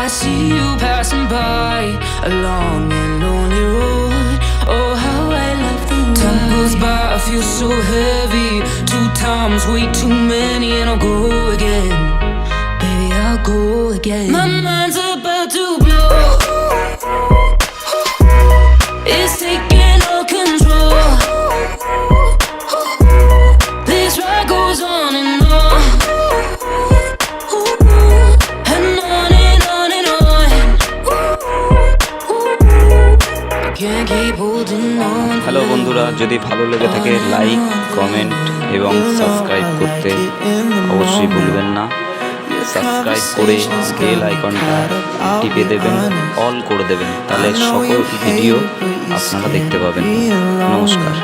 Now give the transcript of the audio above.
I see you passing by along a lonely road. Oh, how I love the ride. Time goes by, I feel so heavy. 2 times, way too many, and I'll go again. Baby, I'll go again. My mind's about to blow. It's taking all control. This ride goes on and on. And on and on and on. I can't keep holding on. Hello বন্ধুরা, যদি ভালো লেগে থাকে like, comment এবং subscribe করতে অবশ্যই ভুলবেন না। সাবস্ক্রাইব করে বেল আইকনটা টিপে দেবেন, অল করে দেবেন, তাহলে সকল ভিডিও আপনারা দেখতে পাবেন। নমস্কার।